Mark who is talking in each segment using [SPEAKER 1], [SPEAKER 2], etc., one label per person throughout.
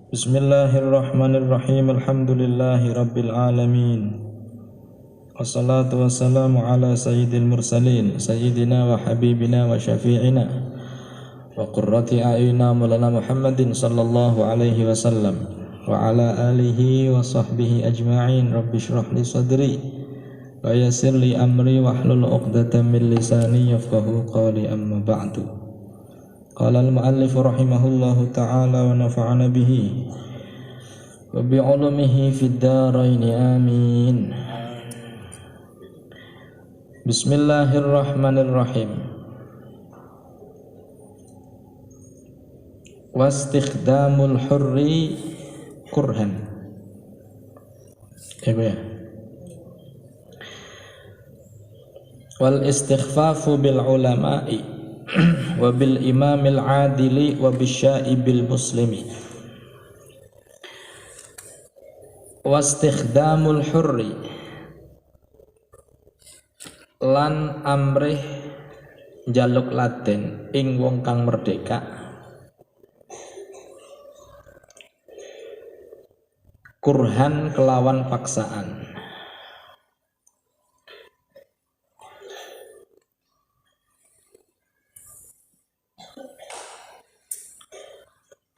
[SPEAKER 1] Bismillahirrahmanirrahim. Alhamdulillahi rabbil alamin. Wassalatu wassalamu ala sayyidil mursalin sayyidina wa habibina wa syafi'ina wa qurrati a'yunina maulana Muhammadin sallallahu alaihi wasallam wa ala alihi wa sahbihi ajma'in. Rabbi shrah li sadri wa yassir li amri wahlul 'uqdatam min lisani yafqahu qawli, amma ba'du. Qala al-muallif rahimahullahu ta'ala wa nafa'ana bihi wa bi'ulumihi fid dharain amin. Bismillahirrahmanirrahim. Wastikhdamul hurri kurhan. Ya. Wal istighfafu bil ulama'i wa bil imamil adili wa bisyaibil muslimi. Wastikhdamul hurri lan amrih njaluk laden ing wong kang merdeka kurhan kelawan paksaan.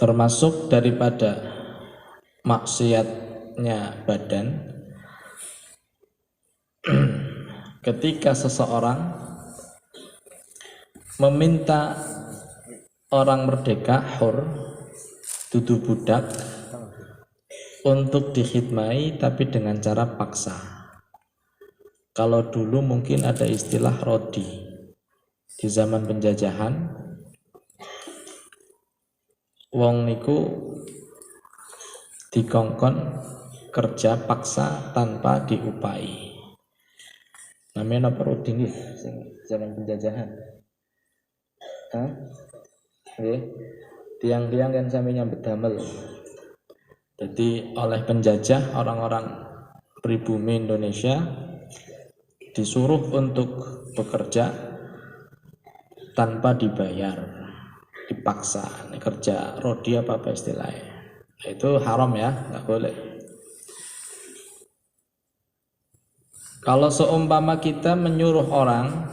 [SPEAKER 1] Termasuk daripada maksiatnya badan ketika seseorang meminta orang merdeka hur, dudu budak, untuk dikhidmai tapi dengan cara paksa. Kalau dulu mungkin ada istilah rodi di zaman penjajahan, wong niku dikongkon kerja paksa tanpa diupai. Namanya apa rodi nggih zaman penjajahan? Hah? Nggih. Tiang-tiang kan sami nyambet damel. Jadi oleh penjajah orang-orang pribumi Indonesia disuruh untuk bekerja tanpa dibayar, dipaksa. Ini kerja rodi apa istilahnya? Itu haram ya, nggak boleh. Kalau seumpama kita menyuruh orang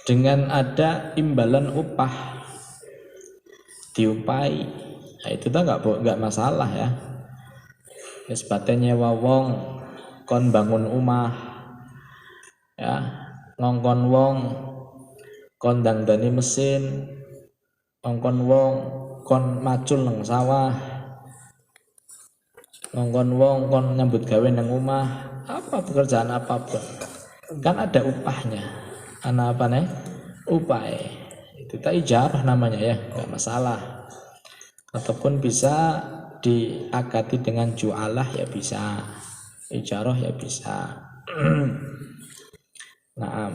[SPEAKER 1] dengan ada imbalan upah, diupai, nah itu tuh nggak masalah ya. Sebatannya wong kon bangun omah, ya ngongkon wong kon dandani mesin, ngongkon wong kon macul nang sawah, ngongkon wong kon nyambut gawe nang omah, apa pekerjaan apapun kan ada upahnya. Ana apa nih? Upah. Itu tak ijarah namanya ya, nggak masalah. Ataupun bisa diakati dengan jualah ya bisa, ijarah ya bisa. Nah,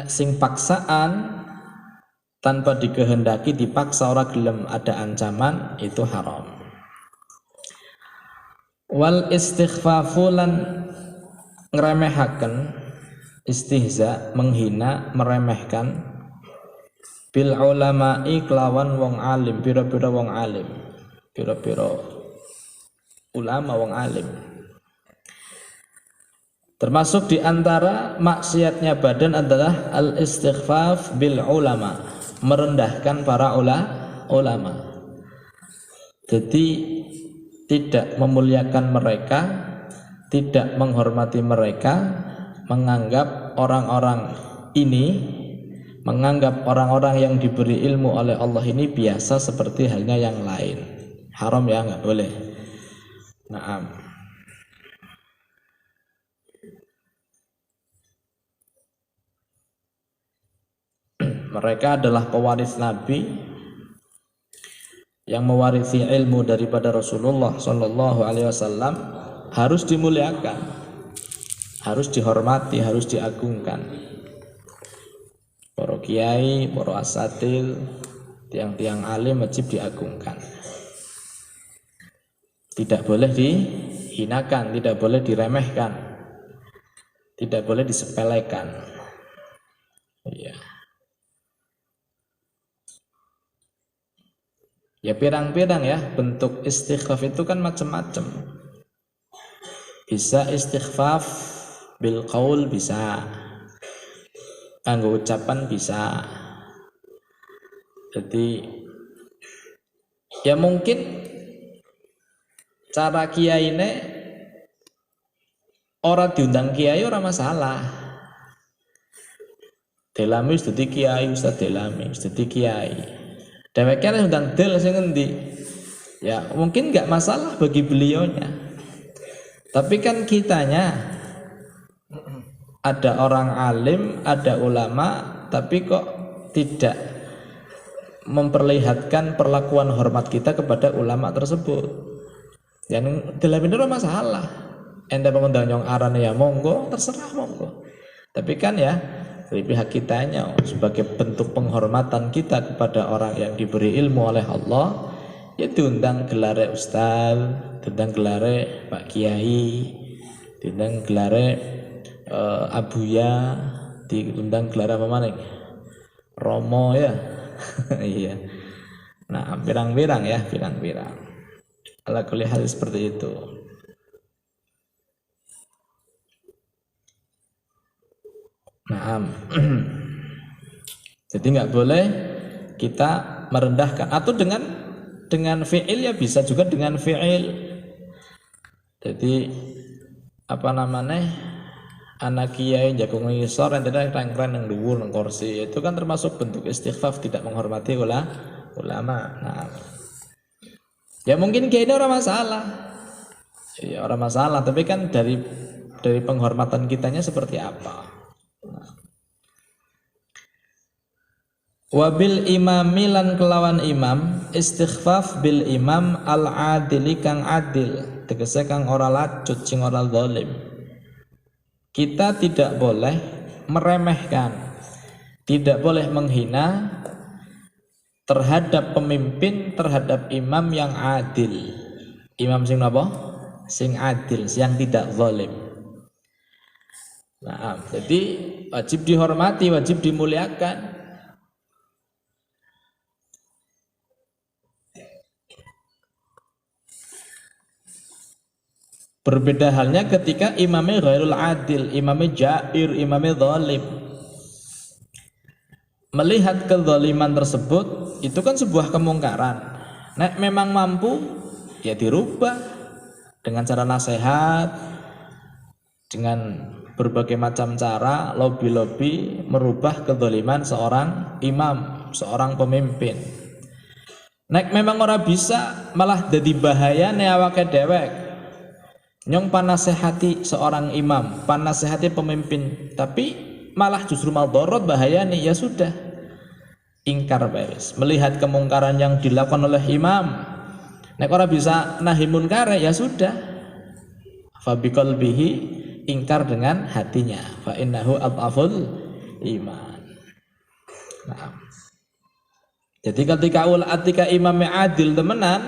[SPEAKER 1] sing paksaan tanpa dikehendaki dipaksa orang gelem ada ancaman, itu haram. Wal istighfafu lan ngeremehaken, istihza menghina, meremehkan, bil ulama'i kelawan wong alim, pira-pira wong alim, pira-pira ulama wong alim. Termasuk diantara maksiatnya badan adalah al istighfaf bil ulama, merendahkan para ulama. Jadi tidak memuliakan mereka, tidak menghormati mereka, menganggap orang-orang ini, menganggap orang-orang yang diberi ilmu oleh Allah ini biasa seperti halnya yang lain. Haram ya, nggak boleh. Naam. Mereka adalah pewaris Nabi yang mewarisi ilmu daripada Rasulullah Sallallahu Alaihi Wasallam, harus dimuliakan, harus dihormati, harus diagungkan. Para kiai, para asatil, tiang-tiang alim wajib diagungkan. Tidak boleh dihinakan, tidak boleh diremehkan, tidak boleh disepelekan. Ya. Ya pirang-pirang ya, bentuk istighfaf itu kan macam-macam. Bisa istighfaf bil qaul, bisa nganggo ucapan, bisa. Jadi ya mungkin cara kiai ini orang diundang kiai ora masalah. Delami wis dadi kiai, Ustaz Delami wis dadi kiai. Dheweke nek undang del sing ngendi? Ya mungkin enggak masalah bagi beliaunya. Tapi kan kitanya ada orang alim, ada ulama, tapi kok tidak memperlihatkan perlakuan hormat kita kepada ulama tersebut. Yang dalam ini masalah. Anda mengundang yang arane ya monggo, terserah monggo. Tapi kan ya dari pihak kitanya sebagai bentuk penghormatan kita kepada orang yang diberi ilmu oleh Allah, ya diundang gelare ustaz, diundang gelare Pak Kiai, diundang gelare Abuya, diundang gelare apa mana? Romo ya. Iya. Nah, pirang-pirang ya, pirang-pirang. Ala kulli hal seperti itu. Nah, jadi nggak boleh kita merendahkan, atau dengan fi'il ya bisa juga dengan fi'il. Jadi apa namanya, anak kiai jagung ngisor yang tidak keren yang dhuwur nang kursi, itu kan termasuk bentuk istighfaf, tidak menghormati ulama. Nah, ya mungkin kiai ini orang masalah, ya orang masalah, tapi kan dari penghormatan kitanya seperti apa. Wabil imami lan kelawan imam, istighfaf bil imam al adili kang adil, tegese kang ora lacut sing ora zalim. Kita tidak boleh meremehkan, tidak boleh menghina terhadap pemimpin, terhadap imam yang adil. Imam sing apa? Sing adil, yang tidak zalim. Nah, jadi wajib dihormati, wajib dimuliakan. Berbeda halnya ketika imamnya ghairul adil, imamnya jair, imamnya zalim. Melihat kezaliman tersebut, itu kan sebuah kemungkaran. Nek memang mampu, ya dirubah dengan cara nasihat, dengan berbagai macam cara, lobby-lobby merubah kezaliman seorang imam, seorang pemimpin. Nek memang ora bisa, malah jadi bahaya nek awake dewek. Nyong panasehati seorang imam, panasehati pemimpin, tapi malah justru maldorot, bahaya nih, ya sudah, ingkar beres. Melihat kemungkaran yang dilakukan oleh imam, nek ora bisa nahi munkar, ya sudah, fabiqalbihi, ingkar dengan hatinya, fa innahu adhaful iman. Nah, jadi ketika imamnya adil temenan,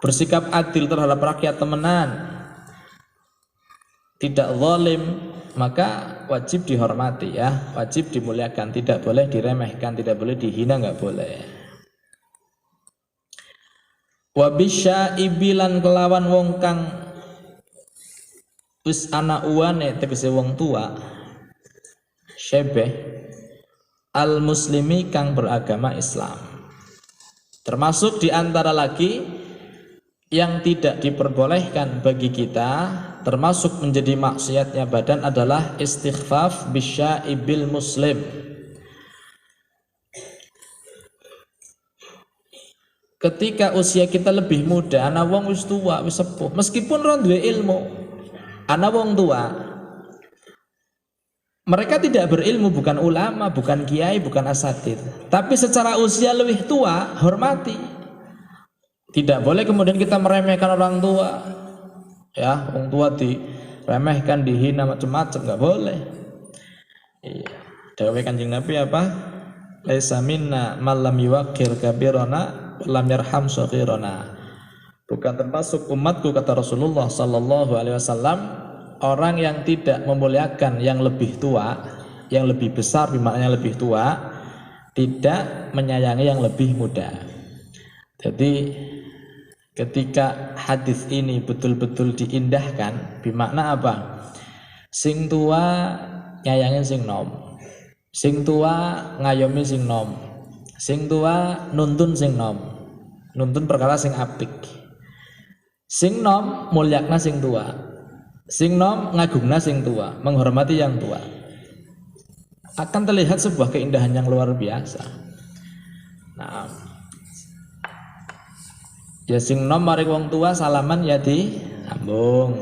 [SPEAKER 1] bersikap adil terhadap rakyat temenan, tidak zalim, maka wajib dihormati ya, wajib dimuliakan, tidak boleh diremehkan, tidak boleh dihina, nggak boleh. Wa bisyaibilan kelawan wong kang wis ana uwane, tegese wong tua, syebeh al muslimi kang beragama Islam. Termasuk diantara lagi yang tidak diperbolehkan bagi kita, termasuk menjadi maksiatnya badan, adalah istighfaf bisyaibil muslim. Ketika usia kita lebih muda, ana wong wis tua, wis sepuh, meskipun ora duwe ilmu, ana wong tua, mereka tidak berilmu, bukan ulama, bukan kiai, bukan asatidz, tapi secara usia lebih tua, hormati. Tidak boleh kemudian kita meremehkan orang tua, ya, orang tua diremehkan, dihina macam-macam, nggak boleh. Iya. Dawai Kanjeng Nabi apa? Laisa minna man lam yuwaqqir kabirana lam yarham shaghirana. Bukan termasuk umatku, kata Rasulullah sallallahu alaihi wasallam, orang yang tidak memuliakan yang lebih tua, yang lebih besar, bermakna yang lebih tua, tidak menyayangi yang lebih muda. Jadi ketika hadis ini betul-betul diindahkan, bermakna apa? Sing tua nyayangin sing nom, sing tua ngayomi sing nom, sing tua nuntun sing nom, nuntun perkara sing apik, sing nom mulyakna sing tua, sing nom ngagungna sing tua, menghormati yang tua. Akan terlihat sebuah keindahan yang luar biasa. Nah, ya sing nom mari wong tua salaman ya di ambung.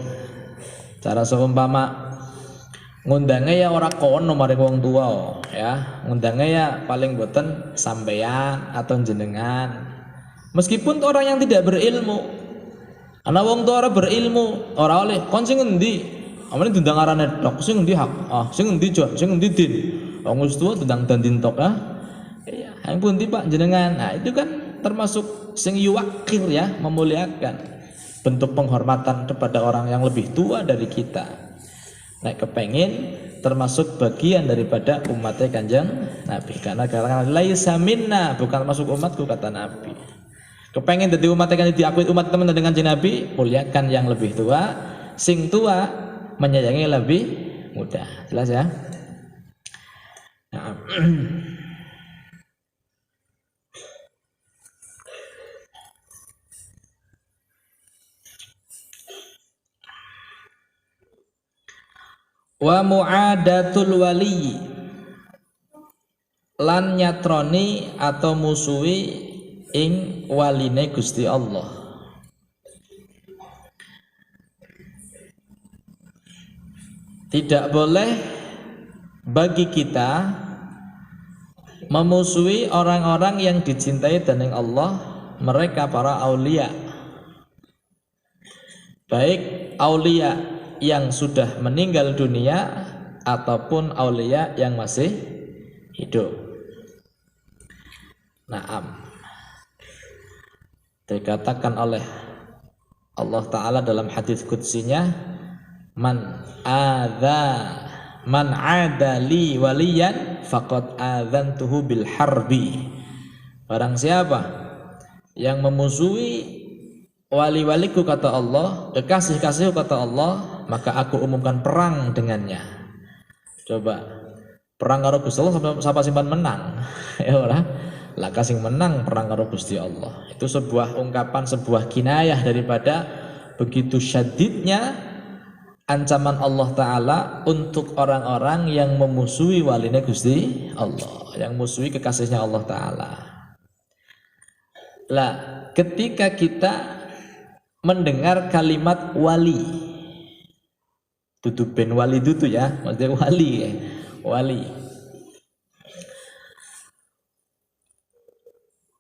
[SPEAKER 1] Cara seumpama ngundangnya ya ora kono mari wong tua ya. Ngundangnya ya paling boten sampeyan atau jenengan. Meskipun orang yang tidak berilmu. Ana wong tua ora berilmu, ora oleh kon sing endi? Amane dundang arane tok sing endi hak? Sing endi jo, sing endi din? Wong wis tua dundang dandin tok Iya, yang pundi Pak jenengan. Nah, itu kan termasuk sing yuwakir ya, memuliakan. Bentuk penghormatan kepada orang yang lebih tua dari kita. Nah, kepengin termasuk bagian daripada umatnya Kanjeng Nabi. Karena laisa minna, bukan masuk umatku kata Nabi. Kepengin jadi umatnya Kanjeng diakui umat teman dengan Kanjeng Nabi, muliakan yang lebih tua. Sing tua menyayangi lebih muda. Jelas ya? Nah. Wa mu'adatul wali lan nyatroni atau musuhi ing waline Gusti Allah. Tidak boleh bagi kita memusuhi orang-orang yang dicintai dening Allah, mereka para aulia. Baik aulia yang sudah meninggal dunia ataupun aulia yang masih hidup. Naam. Dikatakan oleh Allah Ta'ala dalam hadis qudsinya, man adali waliyan faqad adzantuhu bil harbi. Barang siapa yang memusuhi wali-waliku kata Allah, kekasih-kasihku kata Allah, maka aku umumkan perang dengannya. Coba perang karo Gusti Allah siapa simpan menang? Ya ora. Lah kasing menang perang karo Gusti Allah. Itu sebuah ungkapan, sebuah kinayah daripada begitu syadidnya ancaman Allah Ta'ala untuk orang-orang yang memusuhi walinya Gusti Allah, yang musuhi kekasihnya Allah Ta'ala. Lah ketika kita mendengar kalimat wali, tutup ben wali itu ya, maksudnya wali ya, wali.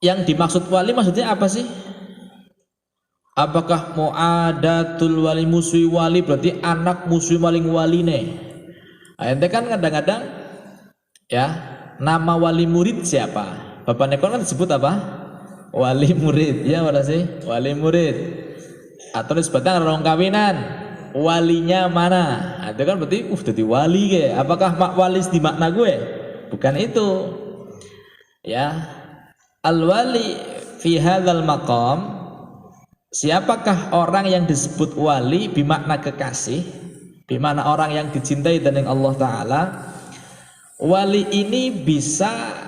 [SPEAKER 1] Yang dimaksud wali maksudnya apa sih? Apakah mu'adatul wali, musuhi wali berarti anak musuhi maling waline? Ente kan kadang-kadang ya nama wali murid siapa? Bapak Nekon kan disebut apa? Wali murid, ya mana sih? Wali murid. Atau disebutkan orang kawinan, walinya mana? Nah, itu kan berarti jadi wali ke. Apakah wali di makna gue? Bukan itu. Ya. Al-wali fi hadzal maqam, siapakah orang yang disebut wali bimakna kekasih, bimakna orang yang dicintai dening Allah Ta'ala. Wali ini bisa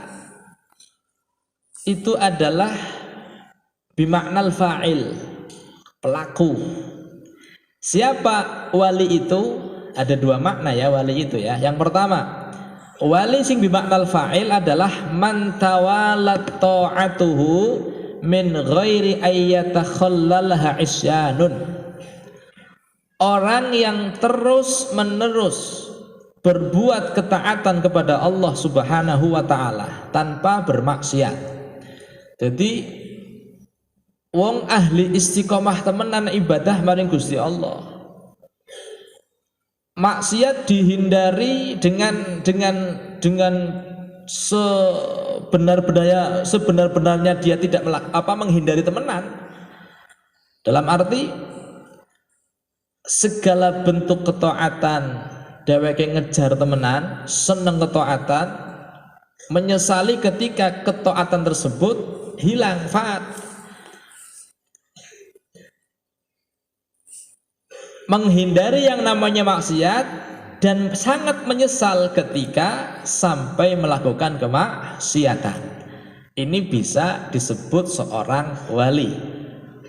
[SPEAKER 1] itu adalah bimaknal fa'il, pelaku. Siapa wali itu? Ada dua makna ya wali itu ya. Yang pertama, wali sing bimaknal fa'il adalah man tawalat ta'atuhu min ghairi ayyatakhallalaha isyanun. Orang yang terus menerus berbuat ketaatan kepada Allah Subhanahu wa ta'ala tanpa bermaksiat. Jadi wong ahli istiqomah temenan ibadah maring Gusti Allah. Maksiat dihindari dengan sebenar-benarnya dia tidak menghindari temenan. Dalam arti segala bentuk ketaatan dheweke ngejar temenan, seneng ketaatan, menyesali ketika ketaatan tersebut hilang faat. menghindari yang namanya maksiat dan sangat menyesal ketika sampai melakukan kemaksiatan. Ini bisa disebut seorang wali,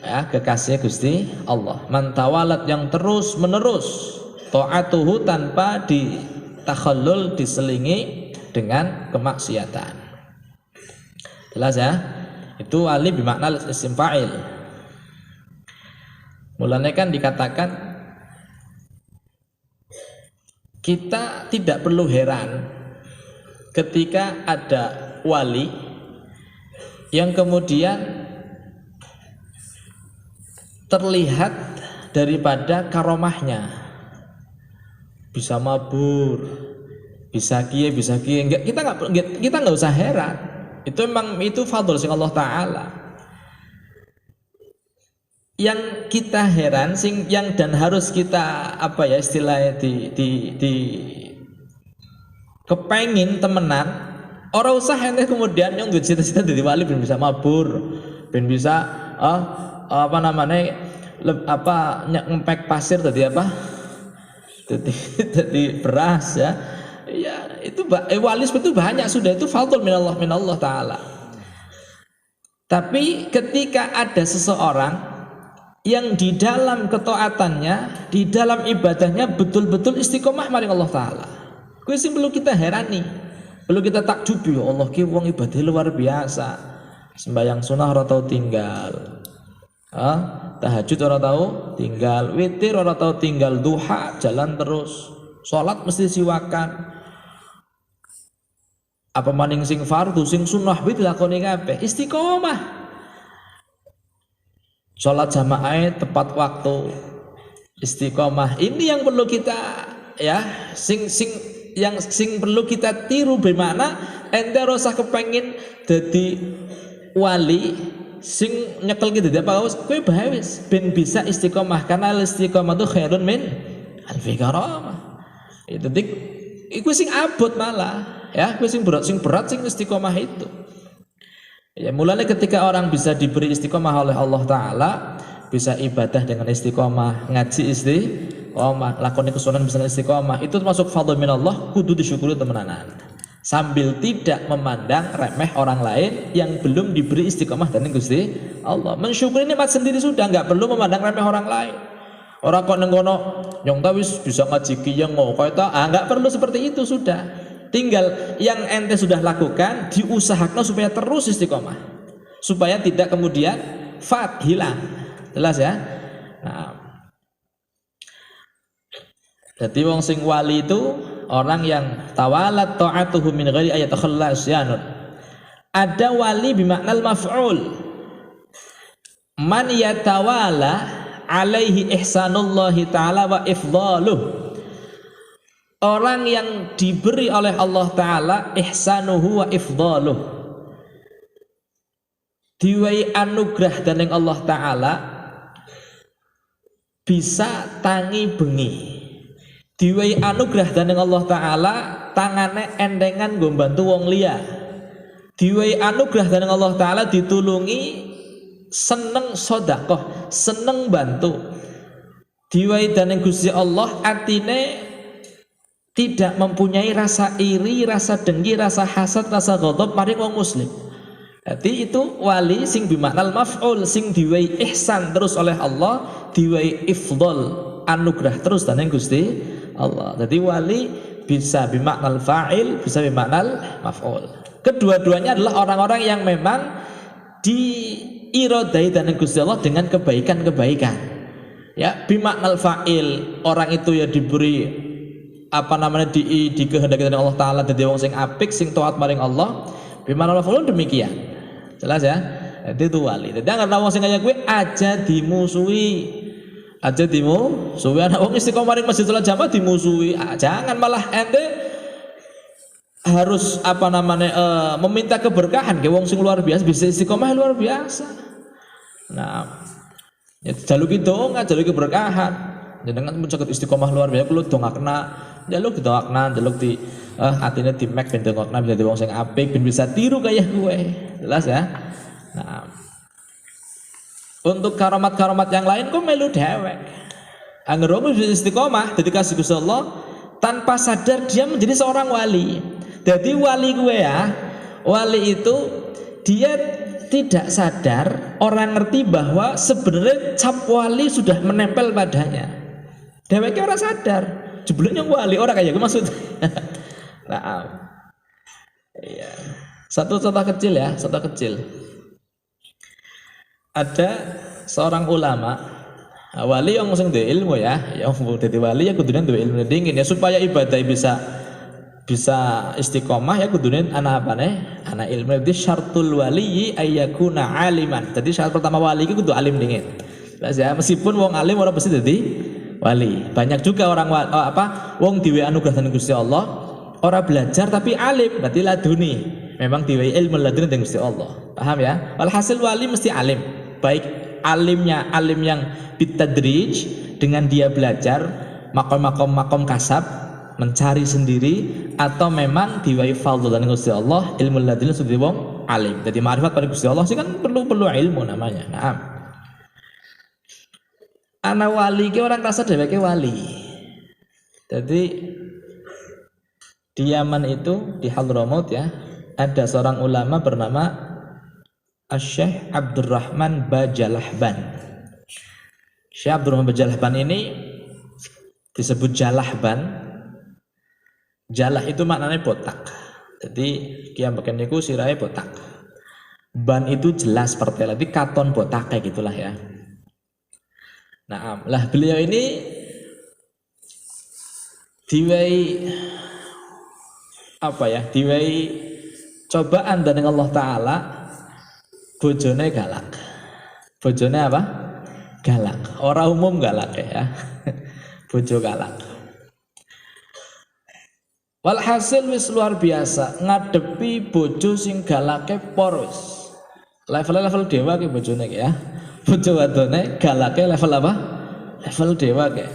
[SPEAKER 1] ya, kekasih Gusti Allah. Mantawalat yang terus menerus ta'atuhu tanpa ditakhallul, diselingi dengan kemaksiatan. Jelas ya? Itu wali bimakna isim fa'il. Mulanya kan dikatakan kita tidak perlu heran ketika ada wali yang kemudian terlihat daripada karomahnya, bisa mabur, bisa kie, enggak, kita nggak usah heran. Itu memang itu fadl sing Allah Ta'ala. Yang kita heran yang dan harus kita apa ya istilahnya di kepengin temenan, orang usah ente kemudian yang cita-cita jadi wali ben bisa mabur, ben bisa apa namanya ngempek pasir tadi apa? Jadi beras ya. Ya itu wali itu banyak sudah, itu fadl minallah Ta'ala. Tapi ketika ada seseorang yang di dalam ketaatannya, di dalam ibadahnya betul-betul istiqomah maring Allah Ta'ala, kuwi sing perlu kita herani, perlu kita takjubi. Ya Allah ki wong ibadah luar biasa, sembahyang sunah ora tau tinggal, tahajud ora tau tinggal, witir ora tau tinggal, duha jalan terus, sholat mesti siwakan, apa maning sing fardu sing sunah wit lakoni kabeh, istiqomah. Sholat jamaah tepat waktu, istiqomah. Ini yang perlu kita ya sing perlu kita tiru. Bermakna ente rasa kepengin jadi wali sing nyekel gitu apa kowe bae wis ben bisa istiqomah, karena istiqomah itu khairun min alfi karamah. Itu iku sing abot malah ya, iku sing berat sing istiqomah itu. Ya, mulanya ketika orang bisa diberi istiqomah oleh Allah Ta'ala, bisa ibadah dengan istiqomah, ngaji istiqomah, lakoni kesunan bisa istiqomah, itu termasuk fadl minallah, kudu disyukuri temenanan, sambil tidak memandang remeh orang lain yang belum diberi istiqomah dan Gusti Allah. Mensyukuri nikmat sendiri sudah, nggak perlu memandang remeh orang lain. Orang kok nenggono yang tawis bisa ngaji kiyang mau kau itu, nggak perlu seperti itu sudah. Tinggal yang ente sudah lakukan diusahakan supaya terus istiqomah, supaya tidak kemudian hilang. Jelas ya? Nah, jadi wong sing wali itu orang yang tawalat ta'atuhu min ghairi ayatakhalla asyanun. Ada wali bimaknal maf'ul, man yatawala alaihi ihsanullahi ta'ala wa ifdaluh. Orang yang diberi oleh Allah Ta'ala ihsanuhu wa ifdaluh, diwai anugerah dening Allah Ta'ala, bisa tangi bengi, diwai anugerah dening Allah Ta'ala tangane endengan nggo bantu wong liya, diwai anugerah dening Allah Ta'ala ditulungi, seneng sedekah, seneng bantu, diwai dening Gusti Allah atine tidak mempunyai rasa iri, rasa dengki, rasa hasad, rasa ghadab maring wong muslim. Jadi itu wali sing bimaknal maf'ul, sing diwai ihsan terus oleh Allah, diwai ifdal anugerah terus dening Gusti Allah. Jadi wali bisa bimaknal fa'il, bisa bimaknal maf'ul. Kedua-duanya adalah orang-orang yang memang diirodai dening Gusti Allah dengan kebaikan-kebaikan. Ya, bimaknal fa'il, orang itu ya diberi apa namanya dikehendaki oleh Allah Ta'ala dadi wong sing apik, sing taat maring Allah. Bimana maf'ul demikian. Jelas ya? Jadi itu wali. Jadi anggere wong sing kaya kuwi aja dimusuhi. Aja dimusuhi ana wong istiqomah maring masjid salat jamaah dimusuhi. Jangan malah ente harus apa namanya meminta keberkahan ke wong sing luar biasa, bisa istiqomah luar biasa. Nah, ya jaluki donga, jaluki keberkahan. Jenengan mencatat istiqomah luar biasa perlu dongakna, jaluk dongakna, jaluk di atine di mek ben dongakna bisa wong sing apik ben bisa tiru kaya gue. Jelas ya? Nah, untuk karomat-karomat yang lain kok melu dewek. Angger wong istiqomah dadi kasih Gusti Allah, tanpa sadar dia menjadi seorang wali. Jadi wali gue ya, wali itu dia tidak sadar, orang ngerti bahwa sebenarnya cap wali sudah menempel padanya. Dheweke ora sadar, jebulnya wali ora kayak maksud. Nah, iya. Satu contoh kecil ya, contoh kecil. Ada seorang ulama, wali yang sing duwe ilmu ya, yang dadi wali ya kudune duwe ilmu dingin ya supaya ibadah bisa istiqomah ya kudune ana apane? Ana ilmu. Jadi syartul wali ayyakuna aliman. Jadi syarat pertama wali itu kudu alim dingin. Terus ya meskipun wong alim ora mesti dadi wali. Banyak juga orang wong diwe anugerah dening Gusti Allah, ora belajar tapi alim, berarti laduni. Memang diwe ilmu laduni dening Gusti Allah. Paham ya? Walhasil wali mesti alim. Baik alimnya alim yang bitadrij dengan dia belajar makom kasab mencari sendiri, atau memang diwai fadl dan Gusti Allah ilmu laduni sudah wong alim. Jadi ma'rifat pada Gusti Allah sih kan perlu ilmu namanya. Nah, ana wali ki orang rasa dheweke wali. Jadi di Yaman itu di Hadramaut ya, ada seorang ulama bernama Syekh Abdurrahman Bajalahban. Syekh Abdurrahman Bajalahban ini disebut Jalahban. Jalah itu maknanya botak. Jadi kiambakan niku sirahe botak. Ban itu jelas pertela, tapi katon botak kayak gitulah ya. Nah, lah beliau ini diwai diwai cobaan dari Allah Ta'ala. Bojone galak. Bojone apa? Galak. Orang umum galak ya. Bojo galak. Walhasil wis luar biasa ngadepi bojo sing galake poros. Level dewa ki bojone ki ya. Bojo wadone galake level apa? Level dewa ki.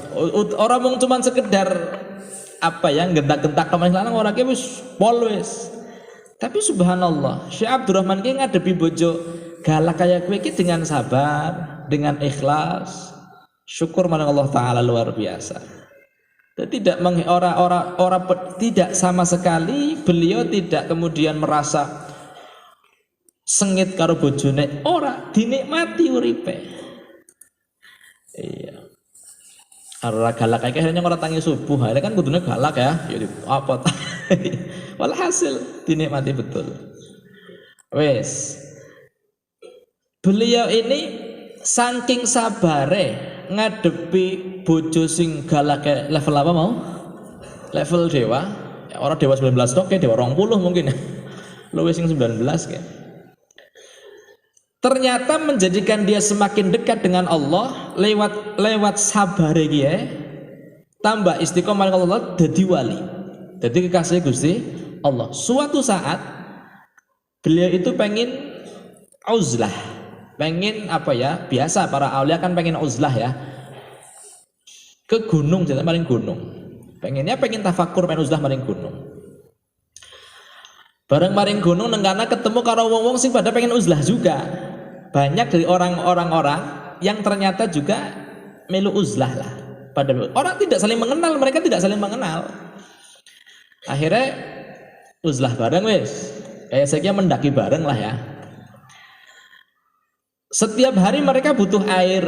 [SPEAKER 1] Ora mung cuman sekedar gentak-gentak kemarin lanang ora ki wis pol wis. Tapi subhanallah, Syekh Abdurrahman ki ngadepi bojo galak kayak kowe ki dengan sabar, dengan ikhlas. Syukur marang Allah Ta'ala luar biasa. Tidak tidak sama sekali beliau tidak kemudian merasa sengit karo bojone, ora dinikmati uripe. Iya. Ora galak kayak hanya ora tangi subuh, akhirnya kan kudune galak ya. Ya apa ta? Walhasil dinikmati betul. Wes. Beliau ini saking sabare ngadepi bojo sing galake level apa mau? Level dewa. Ya, orang dewa 19 tok dewa 20 mungkin. Luwih sing 19 kayak. Ternyata menjadikan dia semakin dekat dengan Allah lewat sabare iki ya. Tambah istiqomah dengan Allah dadi wali. Dadi kekasih Gusti Allah. Suatu saat beliau itu pengen uzlah. Pengen biasa para aulia kan pengen uzlah ya, ke gunung, jadi maring gunung. Pengen tafakur, pengen uzlah maring gunung. Bareng maring gunung nengkana ketemu karo wong-wong sing pada pengen uzlah juga. Banyak dari orang yang ternyata juga melu uzlah lah. Pada orang tidak saling mengenal, mereka tidak saling mengenal. Akhirnya uzlah bareng wis. Kayak saya mendaki bareng lah ya. Setiap hari mereka butuh air.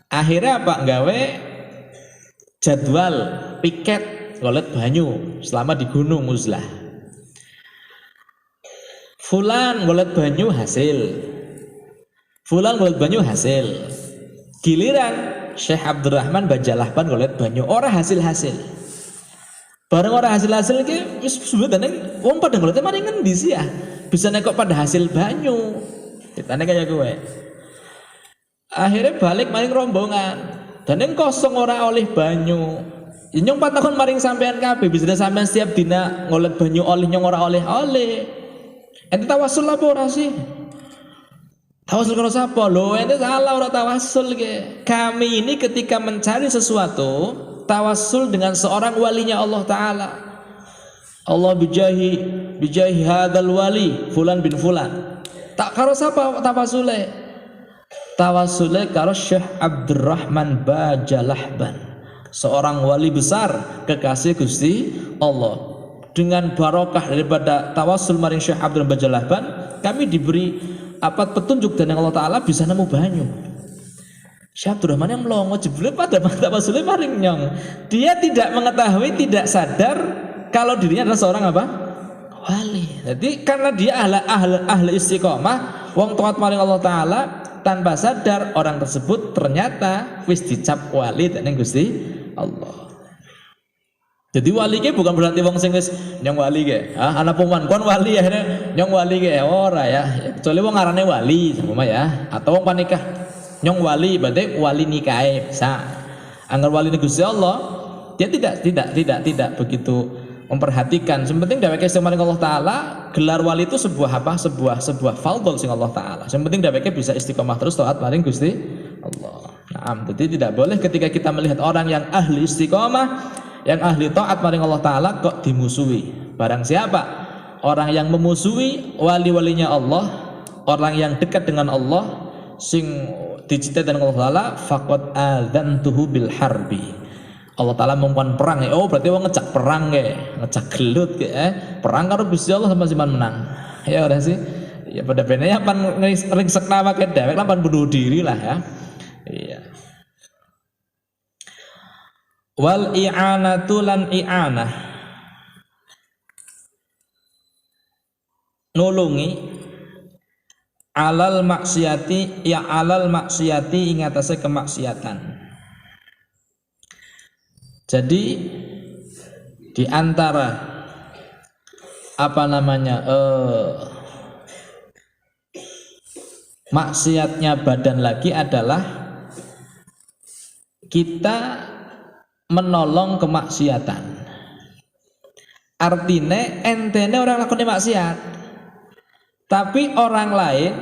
[SPEAKER 1] Akhirnya gawe jadwal piket golet banyu selama di gunung uzlah. Fulan golet banyu hasil. Fulan golet banyu hasil. Giliran Syekh Abdurrahman Bajalahban golet banyu ora hasil-hasil. Bareng ora hasil-hasil iki wis sebetane wong pada golete mari ngendi sih ya? Bisa kok pada hasil banyu. Ditanya kayak gue. Akhirnya balik maring rombongan. Dan yang kosong ora oleh banyu. Nyong 4 tahun maring sampean kabeh bisa sampean setiap dina ngolet banyu oleh nyong ora oleh. Ente tawasul apa ora sih? Tawasul karo sapa? Lho, ente salah ora tawasul ke. Kami ini ketika mencari sesuatu, tawasul dengan seorang walinya Allah Ta'ala. Allah bijahi hadzal wali fulan bin fulan. Tak karo sapa tawasule. Tawasule karo Syekh Abdurrahman Bajalahban, seorang wali besar kekasih Gusti Allah. Dengan barokah daripada tawasul maring Syekh Abdurrahman Bajalahban, kami diberi petunjuk dan Allah Ta'ala bisa nemu banyu. Syekh Abdurrahman yang melongo jebule pada tawasule maring nyong. Dia tidak mengetahui, tidak sadar kalau dirinya adalah seorang wali. Jadi karena dia ahli istiqomah, wong taat maring Allah Ta'ala, tanpa sadar orang tersebut ternyata wis dicap wali dening Gusti Allah. Jadi wali ke bukan berarti wong sing wis nyong wali ke. Anak pemain kon wali akhirnya nyong wali ke ora ya. Kecuali wong ngarane wali sama ya. Atau wong panikah nyong wali berarti wali nikahe bisa. Angger wali Gusti Allah dia tidak begitu memperhatikan. Yang penting dheweke sing maring Allah Taala, gelar wali itu sebuah sebuah fadl sing Allah Taala. Yang penting dheweke bisa istiqomah terus taat maring Gusti Allah. Naam, jadi tidak boleh ketika kita melihat orang yang ahli istiqomah, yang ahli taat maring Allah Taala kok dimusuhi. Barang siapa orang yang memusuhi wali-walinya Allah, orang yang dekat dengan Allah, sing dicintai dengan Allah Taala, faqad adzantuhu bil harbi. Allah Ta'ala mengumumkan perang ya. Oh berarti wong ngejak perang ya, ngejak gelut ya. Perang karo Gusti Allah sama siman menang. Ya udah sih. Ya pada benenya pan ringsek nama ke dewek lah pan bunuh diri lah ya. Iya. Wal i'anatu lan i'anah. Nulungi alal maksiati ing atase kemaksiatan. Jadi di antara maksiatnya badan lagi adalah kita menolong kemaksiatan. Artinya entene orang lakoni maksiat, tapi orang lain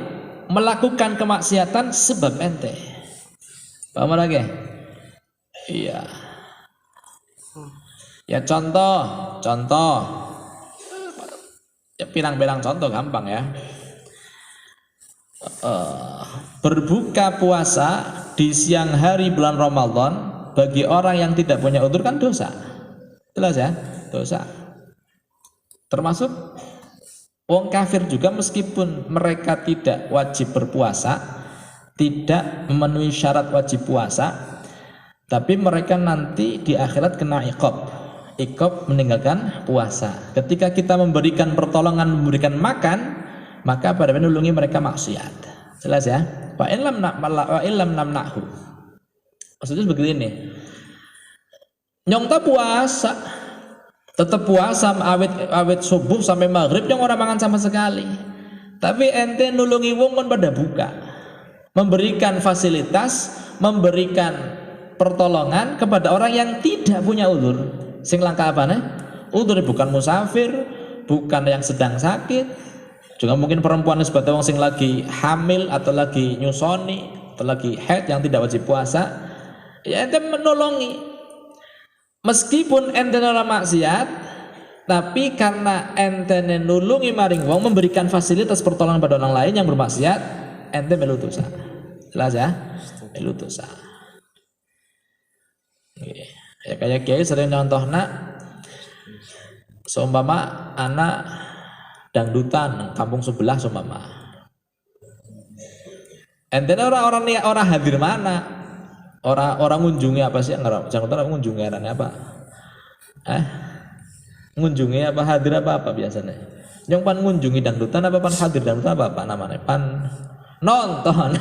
[SPEAKER 1] melakukan kemaksiatan sebab ente. Paham lagi? Iya. Ya contoh ya pirang-pirang contoh gampang ya. Berbuka puasa di siang hari bulan Ramadan bagi orang yang tidak punya udzur kan dosa. Jelas ya? Dosa. Termasuk wong kafir juga meskipun mereka tidak wajib berpuasa, tidak memenuhi syarat wajib puasa, tapi mereka nanti di akhirat kena iqab meninggalkan puasa. Ketika kita memberikan pertolongan, memberikan makan, maka pada menulungi mereka maksiat. Jelas ya? Wa illam namnahu. Maksudnya begini. Nyong ta puasa, tetap puasa awet subuh sampai maghrib nyong orang makan sama sekali. Tapi ente nulungi wong kon pada buka. Memberikan fasilitas, memberikan pertolongan kepada orang yang tidak punya udzur. Sing langka apa nih? Udzur bukan musafir, bukan yang sedang sakit, juga mungkin perempuan sebagai orang sing lagi hamil atau lagi nyusoni atau lagi haid yang tidak wajib puasa. Ya ente menolongi, meskipun ente ora maksiat, tapi karena ente nulungi maring wong, memberikan fasilitas pertolongan pada orang lain yang bermaksiat, ente melu dosa. Jelas ya? Melu dosa. Ya kayak kiai sering contohna seumpama anak dangdutan kampung sebelah seumpama enten orang hadir mana orang ngunjungi apa sih jangan tahu ngunjungi apa ngunjungi apa hadir apa biasanya yang pan ngunjungi dangdutan apa pan hadir dangdutan apa namanya pan nonton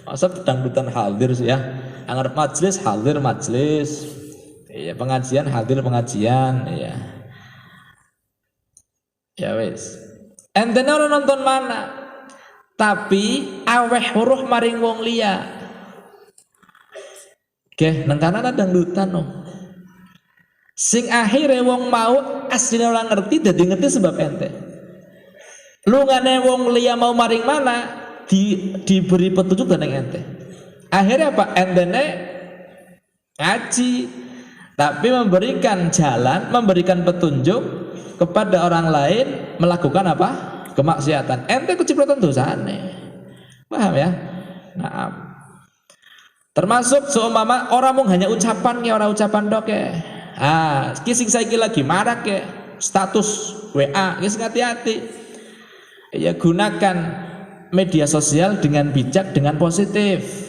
[SPEAKER 1] masa dangdutan hadir sih ya anggap majelis hadir majelis, iya pengajian hadir pengajian, iya. Ya wes. Enten orang nonton mana? Tapi aweh huruh maring wong liya. Oke, nang kanan ada dangdutan no. Sing akhirnya wong mau asline ora ngerti dadi ngerti sebab ente. Lungane wong liya mau maring mana diberi petunjuk dening ente. Akhirnya apa? Entene ngaji, tapi memberikan jalan, memberikan petunjuk kepada orang lain melakukan apa? Kemaksiatan. Ente kecipratan dosane. Paham ya? Nah, termasuk seumpama orang mung hanya ucapan ke, orang ucapan dok ke. Kising saiki lagi marak ke status WA, kising hati-hati. Ya gunakan media sosial dengan bijak, dengan positif.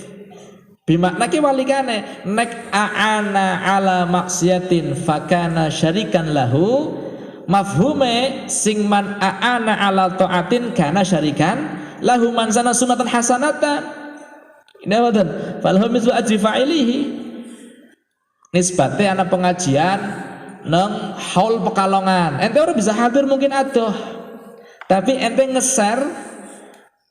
[SPEAKER 1] Bimakna ki walikane nek aana ala maksiatin fakana syarikan lahu, mafhume sing man aana ala taatin kana syarikan lahu man sana sunatan hasanatan. Ini wadan falhum mislu ajri fa'ilihi. Nisbate ana pengajian nang haul Pekalongan, ente orang bisa hadir mungkin adoh, tapi ente nge-share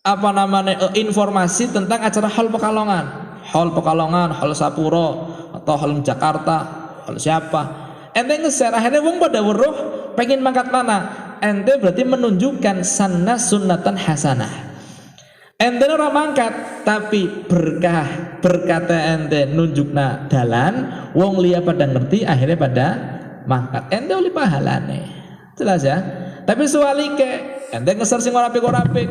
[SPEAKER 1] apa namanya informasi tentang acara haul Pekalongan, haul Pekalongan, haul Sapuro atau haul Jakarta, haul siapa, ente nge-share akhirnya wong pada weruh pengen mangkat mana, ente berarti menunjukkan sanna sunnatan hasanah. Ente ora mangkat tapi berkata ente nunjukna dalan, wong liya pada ngerti akhirnya pada mangkat, ente oleh pahalane. Jelas ya. Tapi sualike ente ngeser sing ora apik-apik.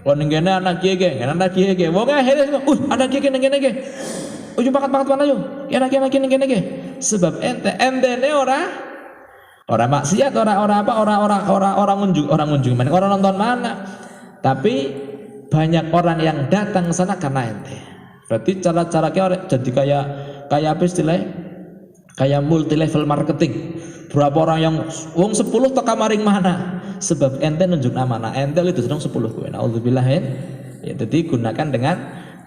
[SPEAKER 1] Wong ning kene anak kiye ge, anak kiye ge. Wong akhirnya anak kiye ge ning kene ge. Uju mangkat mana yo? Anak kiye ning kene ge. Sebab entene ora maksiat, ora ngunjung, orang nonton mana. Tapi banyak orang yang datang ke sana karena ente. Berarti cara-cara jadi kayak apa istilahnya? Kayak multi level marketing. Berapa orang yang wong 10 teka maring mana? Sebab ente nunjuk mana? Ente itu sedang 10 kowe. Nauzubillah ya. Jadi gunakan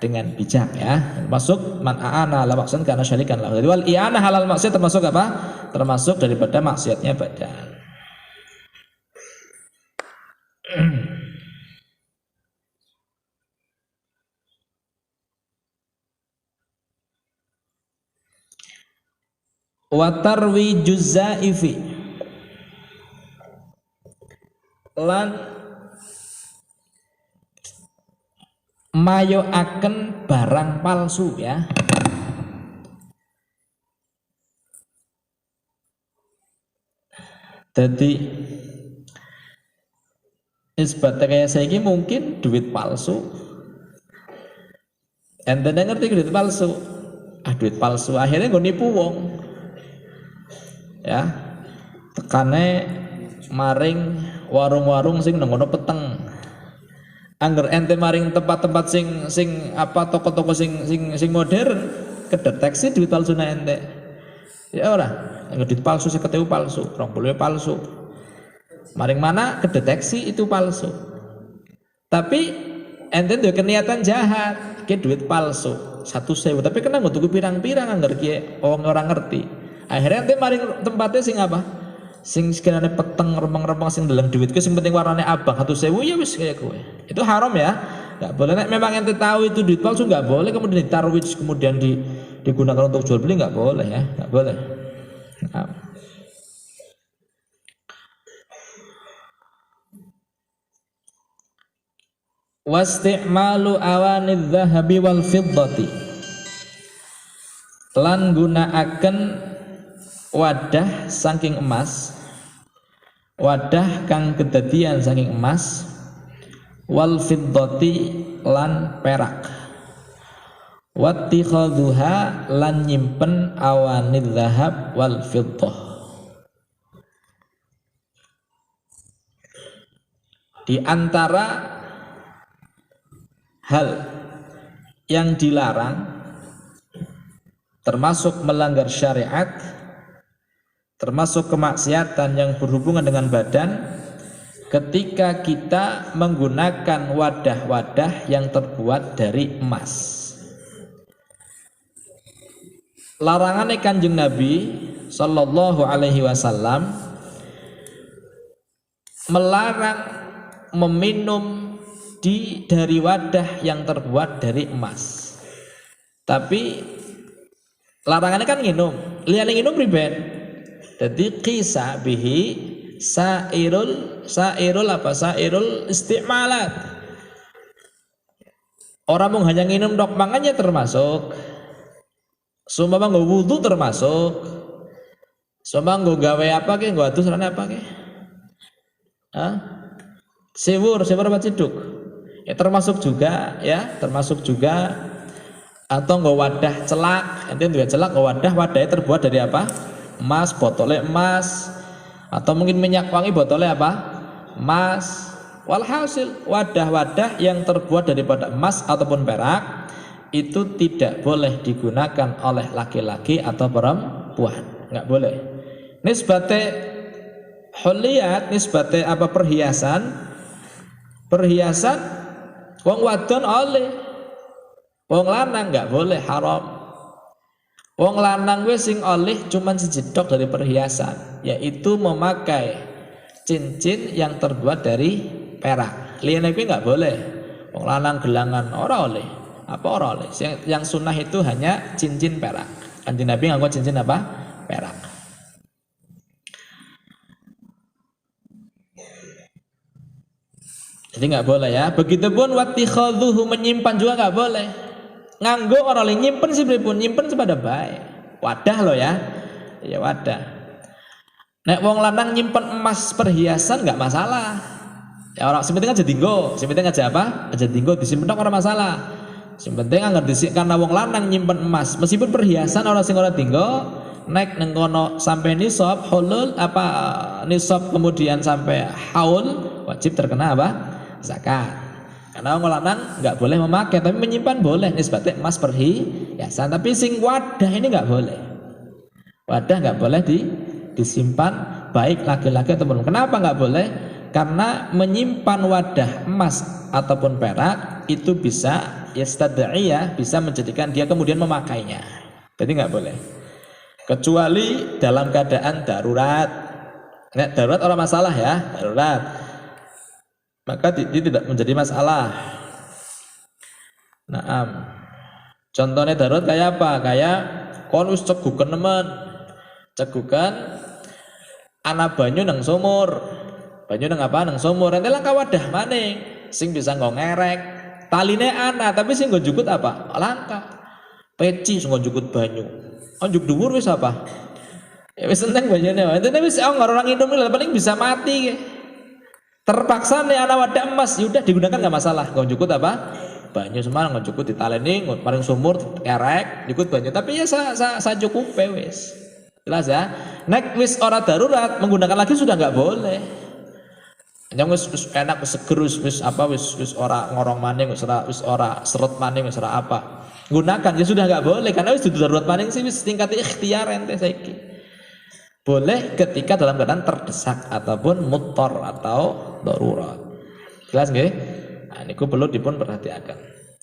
[SPEAKER 1] dengan bijak ya. Masuk man aana ala maksiat karena syarikan lah. Jadi wal i'anah halal maksiat termasuk apa? Termasuk daripada maksiatnya badan. Watarwi juzaifi lan mayo akan barang palsu ya. Jadi isbat kayak saya ini mungkin duit palsu, ente ngerti duit palsu, duit palsu akhirnya gue nipu wong ya, tekane maring warung-warung sing nengono peteng. Angger ente maring tempat-tempat sing apa toko-toko sing modern, kedeteksi duit palsu na ente. Ya ora, angger duit palsu 50.000 palsu, 20.000 palsu. Maring mana kedeteksi itu palsu. Tapi ente duwe keniatan jahat, ke duit palsu 1.000, tapi kena tuku pirang-pirang angger kiye orang ngerti. Akhirnya ente maring tempatnya sing apa? Sing sekiranya peteng remeng-remeng sing dalam duitku sing penting warnanya abang 1.000 ya wis kayak gue. Itu haram ya. Enggak boleh nek memang ente tahu itu duit palsu enggak boleh kemudian ditarwij kemudian digunakan untuk jual beli, enggak boleh ya, enggak boleh. Nah. Wasti'malu awanidz dzahabi wal fiddati lan gunakaken wadah saking emas, wadah kang kedadian saking emas, wal fiddati lan perak, wattikhadhuha lan nyimpen awanidz dzahab wal fiddah. Di antara hal yang dilarang termasuk melanggar syariat, termasuk kemaksiatan yang berhubungan dengan badan, ketika kita menggunakan wadah-wadah yang terbuat dari emas. Larangannya Kanjeng Nabi Sallallahu Alaihi Wasallam melarang meminum dari wadah yang terbuat dari emas. Tapi larangannya kan nginum, liane nginum riben. Jadi qisa bihi sairul istimalat. Orang mau hanya nginum dok mangannya termasuk. Sumpah nggo wudu termasuk. Sumpah nggo gawe apa ke, nggo atus rane apa ke? Sewur apa ciduk. Ya termasuk juga atau nggak wadah celak, ente juga celak nggak wadahnya terbuat dari apa? Emas, botolnya emas, atau mungkin minyak wangi botolnya apa? Emas. Walhasil wadah-wadah yang terbuat daripada emas ataupun perak itu tidak boleh digunakan oleh laki-laki atau perempuan, nggak boleh. Nisbate huliyat, nisbate apa perhiasan wong wadon oleh, wong lanang nggak boleh, haram. Wong lanang wis sing oleh cuman sejedok dari perhiasan, yaitu memakai cincin yang terbuat dari perak. Liyane kuwi nggak boleh. Wong lanang gelangan ora oleh. Apa ora oleh? Yang sunnah itu hanya cincin perak. Kanjeng Nabi nganggo cincin apa? Perak. Jadi nggak boleh ya. Begitupun wattikhadhuhu, menyimpan juga nggak boleh. Nganggo ora oleh, nyimpen sih pripun? Nyimpen sepada baik. Wadah loh ya. Ya wadah. Nek wong lanang nyimpen emas perhiasan nggak masalah. Ya orang sepenting aja dinggo, sepenting aja apa? Aja dinggo disimpen ora masalah. Sepenting anggar disik karena wong lanang nyimpen emas, meskipun perhiasan orang sing ora dinggo, nek neng kono sampai nisab hulul apa nisab kemudian sampai haul wajib terkena apa? Zakat. Karena wong lanang nggak boleh memakai, tapi menyimpan boleh nisbatnya emas perhiasan. Tapi sing wadah ini nggak boleh. Wadah nggak boleh disimpan baik laki-laki ataupun perempuan. Kenapa nggak boleh? Karena menyimpan wadah emas ataupun perak itu bisa yastad'iyah, bisa menjadikan dia kemudian memakainya. Jadi nggak boleh. Kecuali dalam keadaan darurat. Nah, darurat orang masalah ya, darurat. Maka dia tidak menjadi masalah. Nah, contohnya darurat kayak apa? Kayak kon wis ceguken nemen. Cegukan ana banyu nang sumur. Banyu nang apa? Nang sumur. Ente langkah wadah maning sing bisa nggo ngerek. Taline ana tapi sing nggo jukut apa? Langkah. Peci sing nggo jukut banyu. Anjuk dhuwur wis apa? Ya wis enteng banyune. Ente wis orang minum paling bisa mati. Terpaksa nih ana wadah emas, yaudah digunakan nggak masalah. Nggo jukut apa? Banyu semar nggo jukut ditaleni, paling sumur kerek, jukut banyu. Tapi ya sa cukup wis. Jelas ya. Nek wis ora darurat menggunakan lagi sudah nggak boleh. Yang wis enak wis seger wis apa wis ora ngorong maning wis ora seret maning wis ora apa. Gunakan ya sudah nggak boleh karena wis darurat maning sih wis tingkat ikhtiar ente saiki. Boleh ketika dalam keadaan terdesak ataupun muttor atau darurat. Jelas nggih? Nah, niku perlu dipun perhatikan.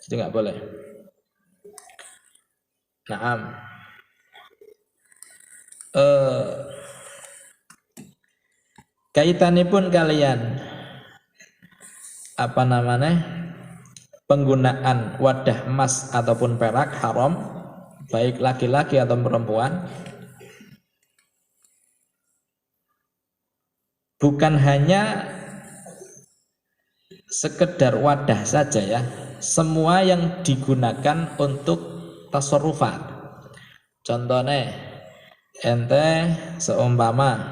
[SPEAKER 1] Jadi nggak boleh. Naam. Kaitanipun kalian apa namanya? Penggunaan wadah emas ataupun perak haram baik laki-laki atau perempuan. Bukan hanya sekedar wadah saja ya, semua yang digunakan untuk tasarrufat. Contohnya ente seumpama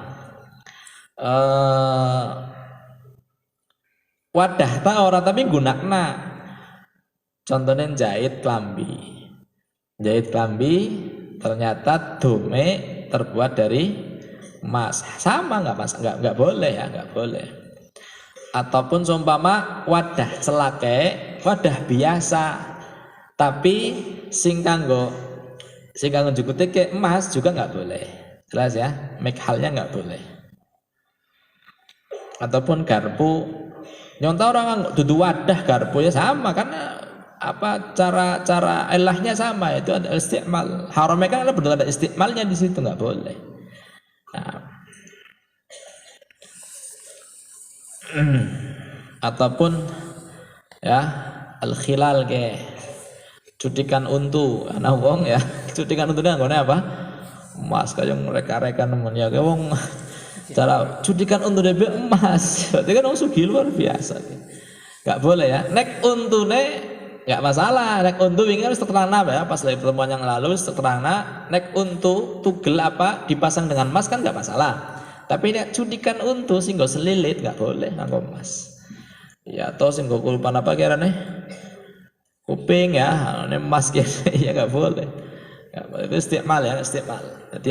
[SPEAKER 1] wadah ta ora tapi gunakna. Contohnya jahit klambi. Jahit klambi ternyata dome terbuat dari emas, sama nggak boleh ya, nggak boleh. Ataupun seumpama wadah celake, wadah biasa, tapi sing kanggo jukuti ke emas juga nggak boleh. Jelas ya, mekhalnya nggak boleh. Ataupun garpu, nyontoh orang dudu wadah garpu ya sama karena apa cara elahnya sama, itu ada istiqmal. Haramnya kan benar ada istiqmalnya di situ, nggak boleh. Nah, ataupun ya al-khilal ke cudikan untu anak wong ya, cudikan untu nggone apa? Emas kaya mereka-reka nemen ya ke wong cara cudikan untu dhewe emas. Berarti kan wong sugih luar biasa. Enggak boleh ya. Nek untune enggak masalah, nek untu wingi wis terangna ya pas dari pertemuan yang lalu wis terangna nek untu tugel apa dipasang dengan emas kan enggak masalah. Tapi nek cudikan untu sing nggo selilit enggak boleh nganggo emas. Ya atau sing nggo kulpan apa kirane? Kuping ya, ini emas gitu ya nggak boleh. Nggak boleh. Itu istiqmal ya, istiqmal. Jadi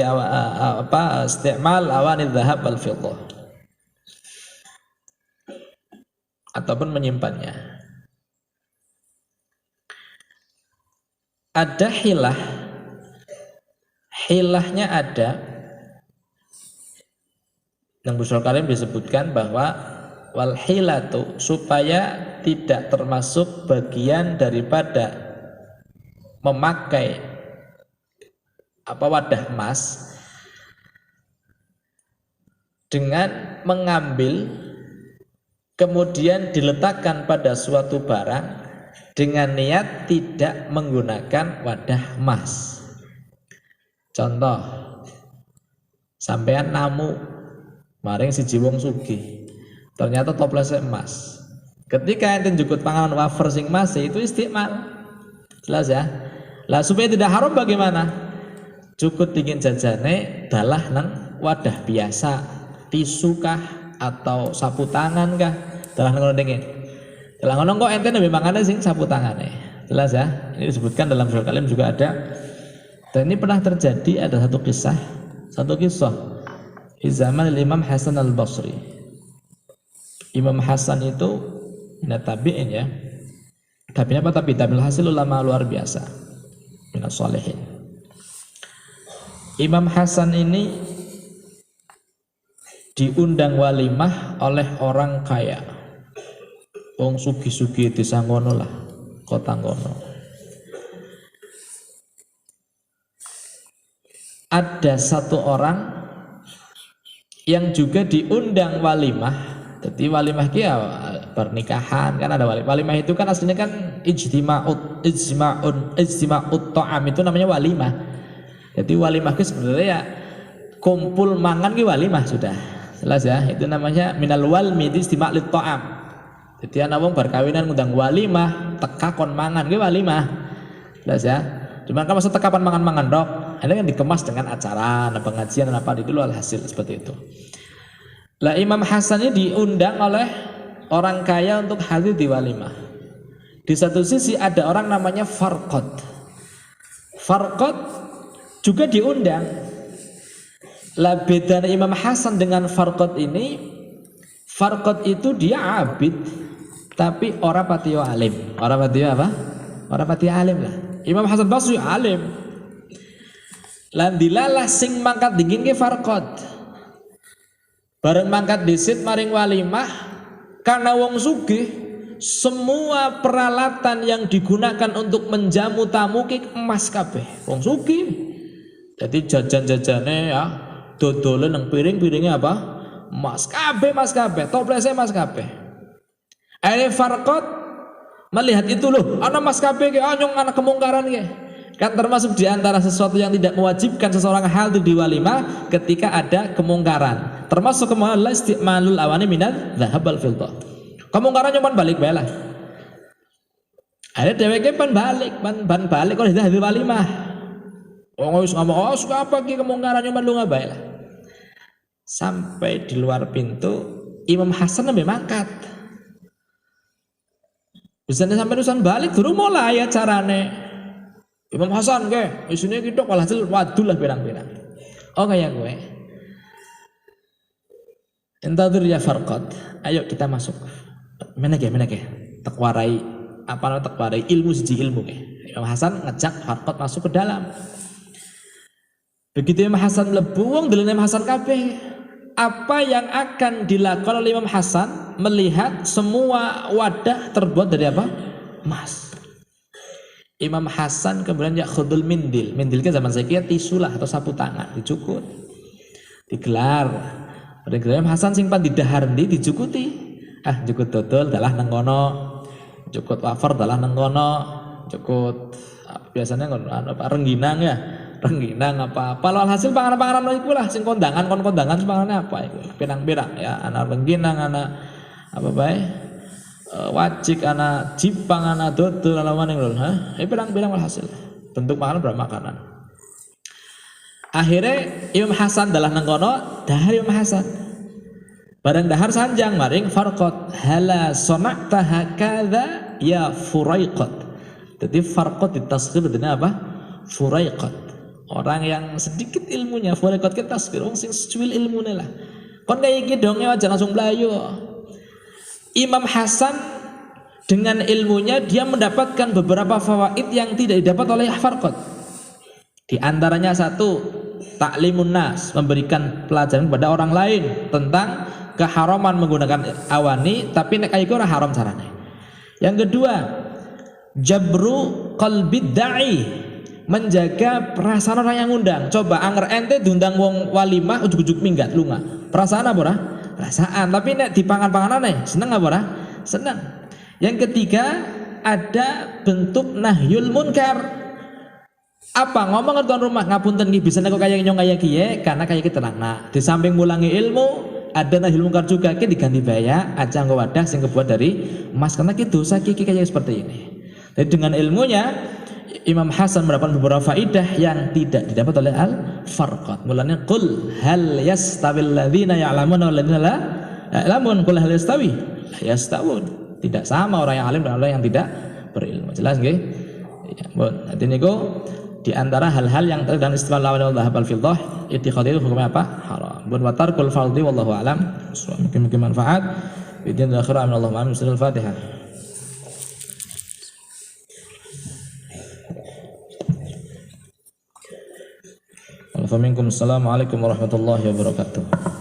[SPEAKER 1] istiqmal awanil dhahab wal fiddah. Ataupun menyimpannya. Ada hilah. Hilahnya ada. Yang Busra Karim disebutkan bahwa wal hilatu supaya tidak termasuk bagian daripada memakai wadah emas dengan mengambil kemudian diletakkan pada suatu barang dengan niat tidak menggunakan wadah emas. Contoh, sampean namu maring siji wong sugih, ternyata toplesnya emas. Ketika enten jukut panganan wafer sing emas itu istiqmal. Jelas ya? Lah supaya tidak haram bagaimana? Jukut dingin jajane dalah nang wadah biasa, tisu kah atau sapu tangan kah? Dalah nang dingin. Dalah ngono kok enten lebih mangane sing sapu tangane. Jelas ya? Ini disebutkan dalam surah Kalim juga ada. Dan ini pernah terjadi, ada satu kisah di zaman Imam Hasan al-Basri. Imam Hasan itu tabi'in ya. Tabi'in apa tabi'in hasil ulama luar biasa. Minas sholihin. Imam Hasan ini diundang walimah oleh orang kaya. Wong sugih-sugih desa ngono lah, kota ngono. Ada satu orang yang juga diundang walimah. Jadi walimah itu ya pernikahan kan ada walimah. Walimah itu kan aslinya kan ijtima'ut ta'am itu namanya walimah. Jadi walimah itu sebenarnya ya kumpul mangan ki walimah sudah. Jelas ya, itu namanya minal walmi istima'lit ta'am. Jadi ana wong bar kawinan ngundang walimah, teka kon mangan ki walimah. Jelas ya. Cuman kan masa tekapan mangan-mangan dok. Ini kan dikemas dengan acara, pengajian, apa itu loh hasil seperti itu. Lah Imam Hasan ini diundang oleh orang kaya untuk hadir di walimah. Di satu sisi ada orang namanya Farqad. Farqad juga diundang. Lah bedanya Imam Hasan dengan Farqad ini, Farqad itu dia abid, tapi orang patio alim. Orang patio apa? Orang patio alim lah. Imam Hasan Basri alim. Lan dilalah sing mangkat dingin ke Farqad. Bareng mangkat disit maring walimah karena wong sugih, semua peralatan yang digunakan untuk menjamu tamu ki emas kabeh. Wong sugih. Jadi jajan-jajane ya dodolen nang piring-piringnya apa? Emas kabeh, toplesnya emas kabeh. Akhirnya Farqad melihat itu loh, ana emas kabeh ki anyong ana kemungkaran ki. Kan termasuk diantara sesuatu yang tidak mewajibkan seseorang hadir di walimah ketika ada kemungkaran. Termasuk kemungkaran istiqmalul awani minal dhahab wal fiddah. Kemungkaran cuma balik bae lah. Ada dheweke pan balik kok hadir walimah. Wong wis ngomong, suka apa ki kemungkaran cuma lunga bae lah. Sampai di luar pintu Imam Hasan nembe mangkat. Bisa sampai urusan balik durung mulai ya carane. Imam Hasan ke, isinya gitu walhasil waduh lah pirang-pirang. Oh kayak gue. Entadur ya Farqad, ayo kita masuk. Mana ke? Tekwarai apa namanya tekwarai ilmu siji ilmu ke. Imam Hasan ngajak Farqad masuk ke dalam. Begitu Imam Hasan mlebu wong deleng Imam Hasan kabeh. Apa yang akan dilakukan oleh Imam Hasan melihat semua wadah terbuat dari apa? Emas. Imam Hasan kemudian yakhudul mindil. Mindil kan zaman saya kira tisu lah atau sapu tangan, dicukut. Digelar. Pada Imam Hasan sing pan didahar ndi dicukuti. Jukut dodol dalah nang kono. Jukut wafer dalah nang kono. Jukut biasanya apa rengginang ya. Rengginang apa. Kalau hasil panganan-panganan iku lah sing kondangan panganane apa iku. Pirang-pirang ya, ana rengginang, ana apa bae? Wajik anak jipang anak dodol anak maning lho pirang-pirang hasil bentuk makanan berapa makanan. Akhirnya Imam Hasan dalah nang kono dahar Imam Hasan Barang dahar sanjang maring farqat hala sonakta hakadha ya furaiqat. Jadi farqat ditasghir dengan apa? Furaiqat. Orang yang sedikit ilmunya, furaiqat kita tasghir wong sing secuil ilmune lah. Kon kaya iki dong aja langsung melayu. Imam Hasan dengan ilmunya dia mendapatkan beberapa fawaid yang tidak didapat oleh farqat. Di antaranya satu, taklimun nas, memberikan pelajaran kepada orang lain tentang keharaman menggunakan awani, tapi nek iku ora haram carane. Yang kedua, jabru qalbid da'i, menjaga perasaan orang yang ngundang. Coba anger ente diundang wong walimah ujug-ujug minggat lunga. Perasaan apa ora? Perasaan. Tapi nek dipangan-panganane seneng apa ora? Seneng. Yang ketiga, ada bentuk nahyul munkar. Apa ngomong ke tuan rumah ngapunten nggih bisa nek kaya nyong kaya kiye karena kaya kita terang. Di samping mulangi ilmu ada nahyul munkar juga, ki diganti baya aja nggo wadah sing kebuat dari emas karena ki dosa ki kayak seperti ini. Jadi dengan ilmunya Imam Hasan mendapatkan beberapa faidah yang tidak didapat oleh al-farqat. Mulanya qul hal yastawil ladzina ya'lamuna wal ladzina la ya'lamun, qul hal yastawi la yastawun. Tidak sama orang yang alim dan orang yang tidak berilmu. Jelas nggih? Ya, bon. Artinya niku di antara hal-hal yang terkait dengan istiwa lawan Allah habal fiddah ittikhadhu hukumnya apa? Haram. Bun wa tarkul fardhi wallahu alam. Mungkin manfaat. Bidin akhirah min Allah ma'am surah Al-Fatihah. Assalamualaikum warahmatullahi wabarakatuh.